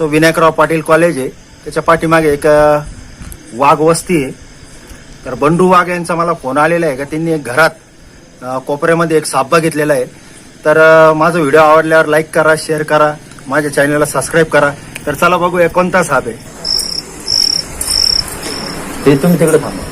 Vinayakrao Patil college आहे, त्याच्या पाठीमागे एक वाघ वस्ती आहे. तर बंडू वाघ यांचा मला फोन आलेला आहे का त्यांनी एक घरात कोपऱ्यामध्ये एक साप बघितलेला आहे. तर माझा व्हिडिओ आवडल्यावर लाईक करा, शेअर करा, माझ्या चॅनलला सबस्क्राईब करा. तर चला बघूया कोणता साप आहे ते. तुम्ही तिकडे थांबा.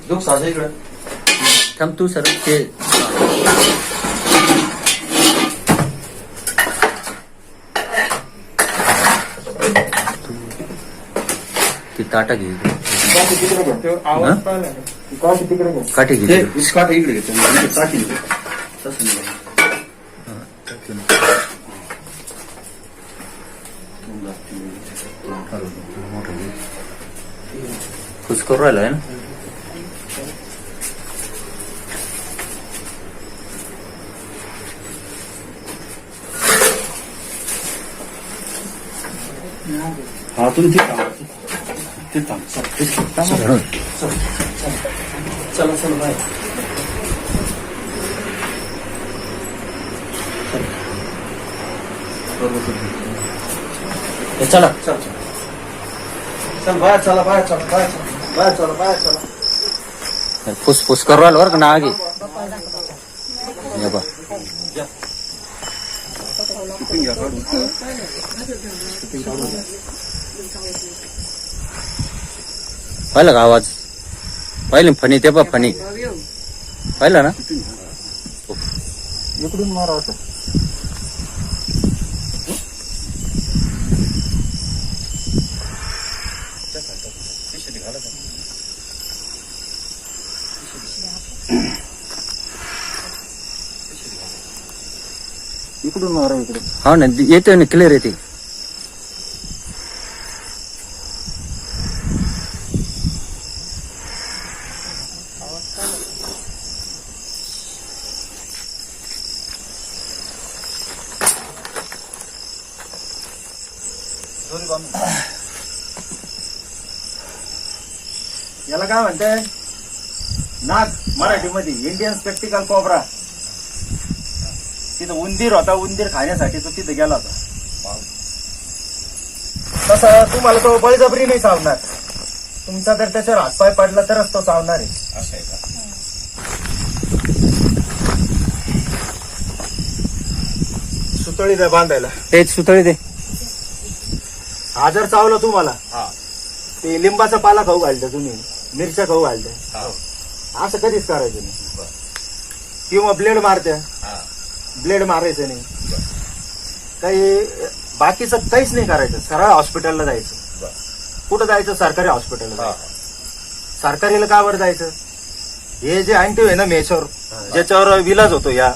दुख साजा इकडं थांब तू सर ते ताटा घे काठी घे इकडे घेतो खुश करू राहिला आहे ना. हा तुम्ही ते थांब चला चला बाय. चला चल चल बाय, चला बाय, चला बाय, बाय, चला बाय, चला. फुसफुस करू राहिला बरं का ना आगे बा. पाहिलं का आवाज? पाहिलं फणी ते बा फणी पाहिलं ना. इकडून मारा होता. इकडून मारा इकडे. हा ना येते ना क्लिअर येते. याला काय म्हणते? नाग मराठीमध्ये इंडियन स्पेक्टिकल कोब्रा. तिथं उंदीर होता, उंदीर खाण्यासाठी तो तिथे गेला होता. तसं तुम्हाला तो बळजबरी नाही चावणार. तुमचा जर त्याच्यावर हातपाय पडला तरच तो चावणार आहे. सुतळी द्या बांधायला. तेच सुतळी दे. हा जर चावलं तुम्हाला ते लिंबाचा पाला खाऊ घालता, तुम्ही मिरच्या खाऊ घालता, असं कधीच करायचं नाही. किंवा ब्लेड मारत्या, ब्लेड मारायचं नाही. काही बाकीचं काहीच नाही करायचं. सरळ हॉस्पिटलला जायचं. कुठं जायचं? सरकारी हॉस्पिटलला जायचं. सरकारीला का बरं जायचं? हे जे अँटिव्ह आहे ना मेच्यावर, ज्याच्यावर विलाज होतो या,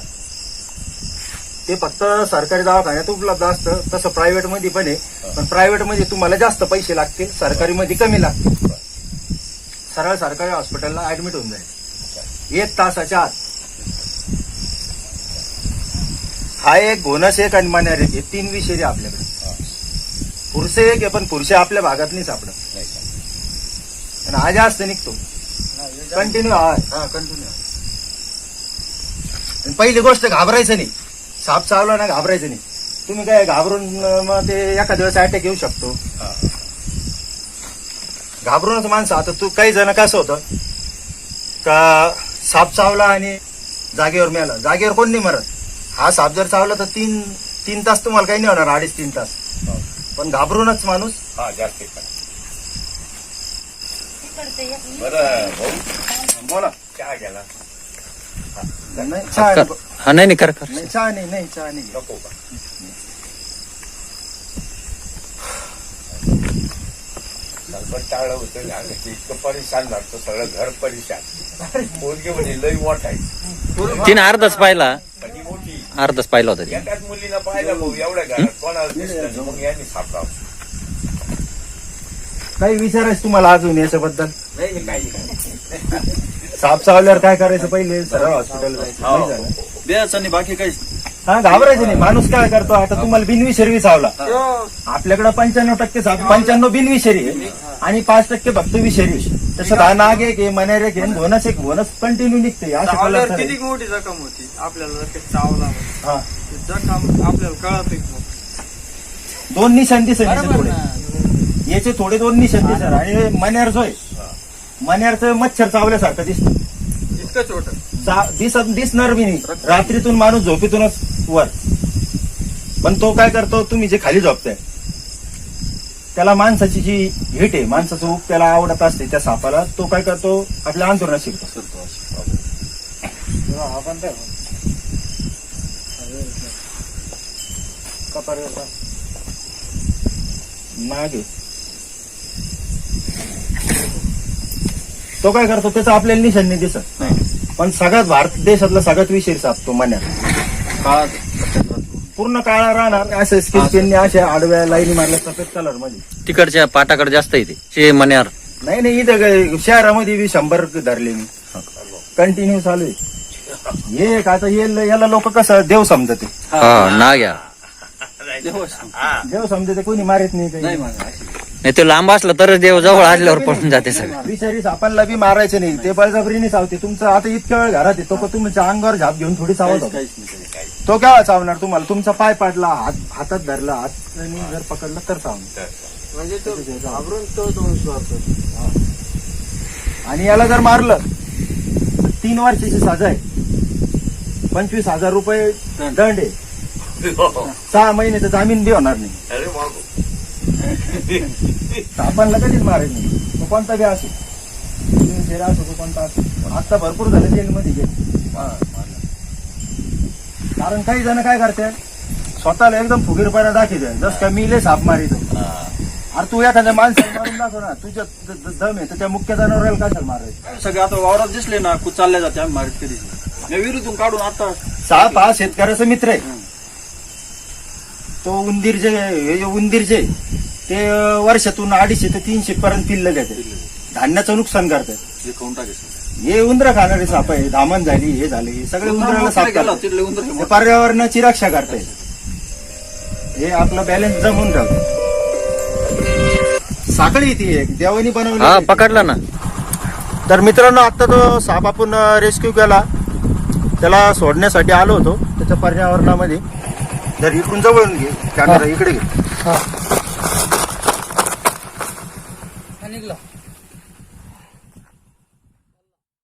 ते फक्त सरकारी दवाखान्यात उपलब्ध असतं. तसं प्रायव्हेट मध्ये पण आहे, पण प्रायव्हेट मध्ये तुम्हाला जास्त पैसे लागतील, सरकारी मध्ये कमी लागतील. सरळ सरकारी हॉस्पिटलला ऍडमिट होऊन जाईल 1 तासाच्या आत. हा एक घोणस एक आणि मान्यार एक, हे 3 विषय आपल्याकडे. पुरुषे एक आहे, पण पुरुषे आपल्या भागात नाही सापडत. आणि हा जास्त निघतो कंटिन्यू. हा कंटिन्यू. पहिली गोष्ट घाबरायचं नाही. साप चावला ना घाबरायचं नाही. तुम्ही काय घाबरून मग ते एखाद्या दिवस अटॅक येऊ शकतो. घाबरूनच माणसं. आता तू काही जण कसं होतं का साप चावला आणि जागेवर मेला. जागेवर कोण नाही मरत. हा साप जर चावला तर 3 तास तुम्हाला काही नाही होणार, 2.5-3 तास. पण घाबरूनच माणूस. बोला. चहा गेला नाही चहा हा नाही कर नाही, चहा नाही चहा नाही नको का? टाळलं होतं इतकं परेशान झालं, सगळं घर परेशान. पोरगे म्हणजे लई मोठा आहे. तिने अर्धच पाहिला, कधी मोठी अर्धच पाहिला होता. एकाच मुलीला पाहिलं भाऊ, एवढ्या घरात कोणाला दिसलं मग यांनी सापडावं. काही विचारायचं तुम्हाला अजून याच्याबद्दल? नाही काही साप चावल्यावर काय करायचं? पहिले सरळ हॉस्पिटल जायचं. द्यायचं आणि बाकी काहीच हा घाबरायचं नाही. माणूस काय करतो, आता तुम्हाला बिनविषारी चावला, आपल्याकडे 95% साप, 95 बिनविषारी आहे आणि 5% फक्त विषारी. तसं हा नाग एक आहे, मनेर एक आहे, घोणस कंटिन्यू निघते. असं चावल्यावर कळलं किती मोठी जखम होती आपल्याला जर काही चावला म्हणजे. हा ते जखम आपल्याला कळत दोन निशाण दिसत थोडे, याचे थोडे 2 निशाण दिसत. आणि मनेर जो आहे, मनेरचं मच्छर चावल्यासारखं दिसतं. इतकं छोट दिसणार बी नाही. रात्रीतून माणूस झोपेतूनच वर, पण तो काय करतो, तुम्ही जे खाली झोपताय त्याला माणसाची जी हिट आहे, माणसाचं ऊब त्याला आवडत असते त्या सापाला, तो काय करतो आपल्या अंतरुणात शिरतो. मागे तो काय करतो, त्याचा आपल्याला निशाण नाही दिसत, पण सगळ्यात भारत देशातला सगळ्यात विषारी साप तो मन्या. पूर्ण काळा राहणार, असे स्केच पेनने अशा आडव्या लाईनी मारल्या सफेद कलर मध्ये. तिकडच्या पाटाकडे जास्त येते शे मन्यार. नाही इथं शहरामध्ये बी 100 धरले मी, कंटिन्यू चालू आहे. हे एक आता याला लोक कसं देव समजते, हा नाग या. देव समजते, कोणी मारत नाही काही. नाही ते लांब असलं तरच देव जवळ आल्यावर पळून जाते सगळं. विषारी सापांना बी मारायचं नाही, ते बळजबरीने चावते. तुमचं आता इतक्या वेळ घरात आहे, तो तुमच्या अंगावर झाप घेऊन थोडी चावत होता. तो केव्हा चावणार तुम्हाला? तुमचा पाय पाडला, हातात धरला, हात जर पकडला तर चावणार. म्हणजे तो घाबरून तो दंश करतो. आणि याला जर मारलं तर 3 वर्षाची सजा आहे, 25,000 रुपये दंड आहे, 6 महिन्याचं जामीन बी होणार नाही. अरे बाबू, सापांना कधीच मारायचं नाही, तो कोणता बी असो, चेहरा असो तो कोणता असो. आता भरपूर झालं जेलमध्ये गेले. कारण काही जण काय करते, स्वतःला एकदम फुगीरपणा दाखवते, जस का मी लय साप मारितो. अरे तू एखाद्या माणसाला मारून दाखव ना, तुझ्या दम आहे तर त्या मुख्य जनावराला कशाला मारायचं? सगळे आता वावरात दिसले ना, चालल्या जाते, आम्ही मारित कधी मी विहिरीतून काढून आता. साप हा शेतकऱ्याचा मित्र आहे. तो उंदीर जे ते वर्षातून 250 ते 300 पर्यंत पिल्लं देते, धान्याचं नुकसान करतात. हे खाऊन टाकायचं. हे उंदरं खाणारे साप आहे, धामण झाली, हे झाले, हे सगळे उंदराला साप करतात. तिथले उंदर हे पर्यावरणाची रक्षा करतायत, हे आपला बॅलन्स जमून राहतो. साखळी ती एक देवानी हा बनवली. पकडला ना. तर मित्रांनो, आता तो साप आपण रेस्क्यू केला, त्याला सोडण्यासाठी आलो होतो त्याच्या पर्यावरणामध्ये. जर इकडून जवळून घे कॅमेरा, इकडे घे.